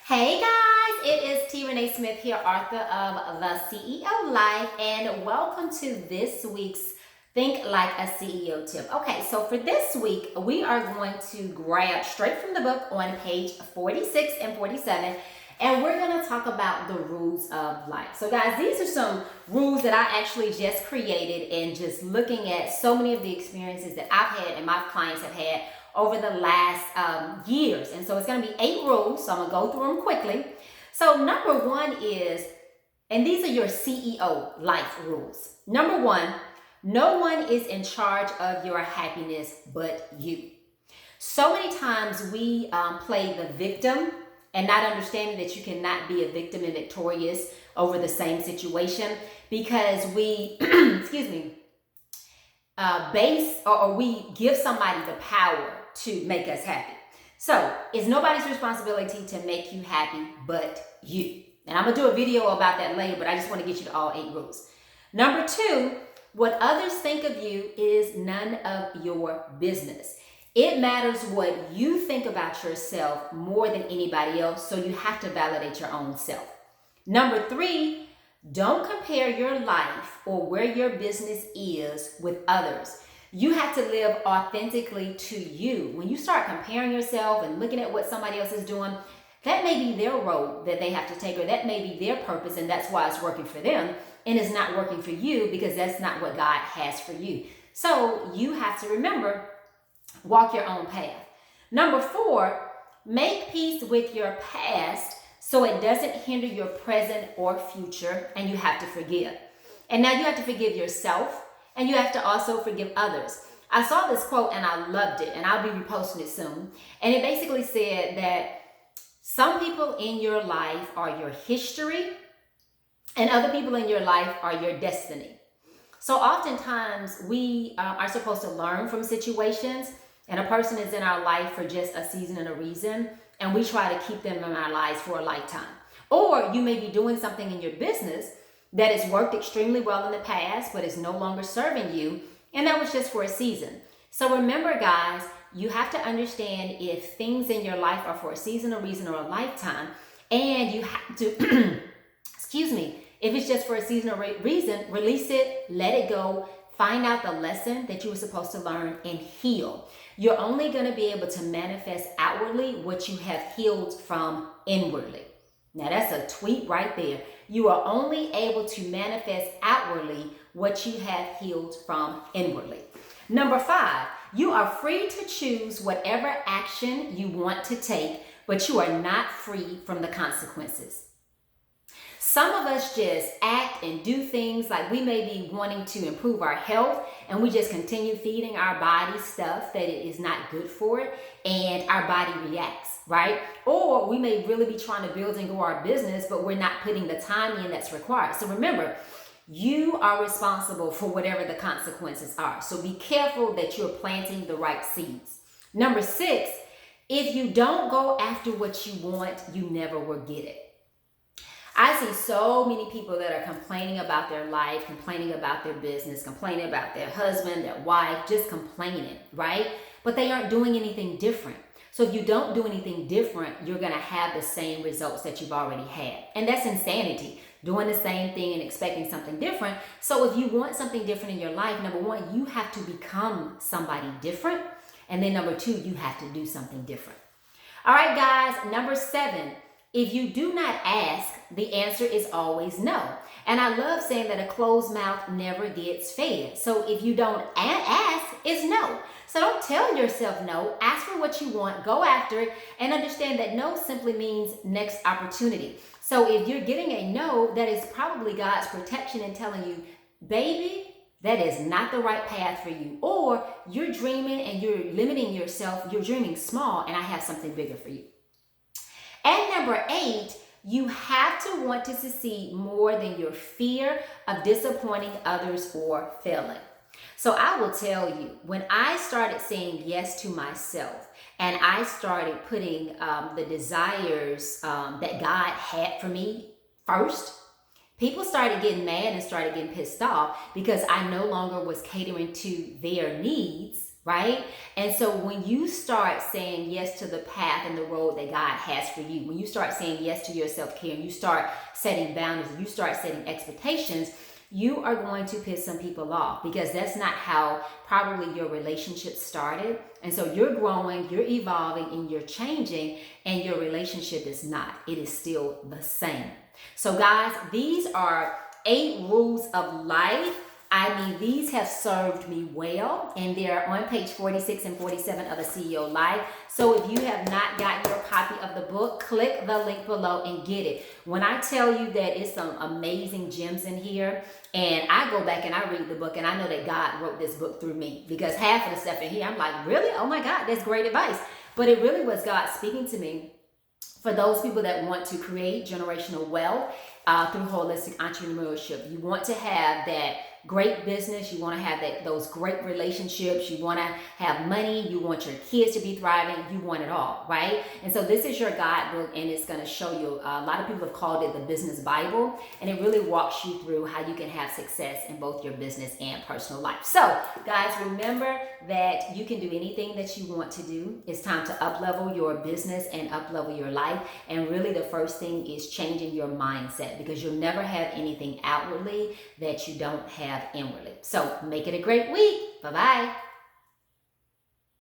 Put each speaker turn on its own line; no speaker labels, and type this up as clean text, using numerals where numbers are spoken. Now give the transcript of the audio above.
Hey guys, it is T. Renee Smith here, author of The CEO Life, and welcome to this week's Think Like a CEO tip. Okay, so for this week, we are going to grab straight from the book on page 46 and 47, and we're going to talk about the rules of life. So guys, these are some rules that I actually just created and just looking at so many of the experiences that I've had and my clients have had over the last years. And so it's going to be 8 rules. So I'm going to go through them quickly. So number 1 is, and these are your CEO life rules. Number 1, no one is in charge of your happiness but you. So many times we play the victim and not understanding that you cannot be a victim and victorious over the same situation because we, excuse me, base or we give somebody the power to make us happy. So it's nobody's responsibility to make you happy but you. And I'm going to do a video about that later, but I just want to get you to all 8 rules. Number 2, what others think of you is none of your business. It matters what you think about yourself more than anybody else, so you have to validate your own self. Number 3, don't compare your life or where your business is with others. You have to live authentically to you. When you start comparing yourself and looking at what somebody else is doing, that may be their road that they have to take, or that may be their purpose, and that's why it's working for them, and it's not working for you because that's not what God has for you. So you have to remember, walk your own path. Number 4, make peace with your past so it doesn't hinder your present or future, and you have to forgive. And now you have to forgive yourself, and you have to also forgive others. I saw this quote and I loved it, and I'll be reposting it soon. And it basically said that some people in your life are your history, and other people in your life are your destiny. So oftentimes we are supposed to learn from situations, and a person is in our life for just a season and a reason, and we try to keep them in our lives for a lifetime. Or you may be doing something in your business that has worked extremely well in the past, but is no longer serving you, and that was just for a season. So remember, guys, you have to understand if things in your life are for a season, a reason, or a lifetime, and you have to, excuse me, if it's just for a season or reason, release it, let it go, find out the lesson that you were supposed to learn, and heal. You're only going to be able to manifest outwardly what you have healed from inwardly. Now that's a tweet right there. You are only able to manifest outwardly what you have healed from inwardly. Number 5, you are free to choose whatever action you want to take, but you are not free from the consequences. Some of us just act and do things like we may be wanting to improve our health, and we just continue feeding our body stuff that it is not good for it, and our body reacts, right? Or we may really be trying to build and grow our business, but we're not putting the time in that's required. So remember, you are responsible for whatever the consequences are. So be careful that you're planting the right seeds. Number 6, if you don't go after what you want, you never will get it. I see so many people that are complaining about their life, complaining about their business, complaining about their husband, their wife, just complaining, right? But they aren't doing anything different. So if you don't do anything different, you're going to have the same results that you've already had. And that's insanity, doing the same thing and expecting something different. So if you want something different in your life, number 1, you have to become somebody different. And then number 2, you have to do something different. All right, guys, number 7. If you do not ask, the answer is always no. And I love saying that a closed mouth never gets fed. So if you don't ask, it's no. So don't tell yourself no. Ask for what you want, go after it, and understand that no simply means next opportunity. So if you're getting a no, that is probably God's protection in telling you, baby, that is not the right path for you. Or you're dreaming and you're limiting yourself. You're dreaming small, and I have something bigger for you. And number 8, you have to want to succeed more than your fear of disappointing others or failing. So I will tell you, when I started saying yes to myself and I started putting the desires that God had for me first, people started getting mad and started getting pissed off because I no longer was catering to their needs, right? And so when you start saying yes to the path and the road that God has for you, when you start saying yes to your self-care, and you start setting boundaries, and you start setting expectations, you are going to piss some people off, because that's not how probably your relationship started. And so you're growing, you're evolving, and you're changing, and your relationship is not. It is still the same. So guys, these are 8 rules of life. I mean, these have served me well, and they're on page 46 and 47 of the CEO Life. So if you have not gotten your copy of the book, click the link below and get it. When I tell you that it's some amazing gems in here, and I go back and I read the book, and I know that God wrote this book through me, because half of the stuff in here, I'm like, really? Oh my God, that's great advice. But it really was God speaking to me for those people that want to create generational wealth through holistic entrepreneurship. You want to have that great business, you want to have those great relationships, you want to have money, you want your kids to be thriving, you want it all, right? And so this is your guidebook, and it's going to show you, a lot of people have called it the business Bible, and it really walks you through how you can have success in both your business and personal life. So guys, remember that you can do anything that you want to do. It's time to up-level your business and up-level your life. And really the first thing is changing your mindset, because you'll never have anything outwardly that you don't have inwardly. So make it a great week. Bye-bye.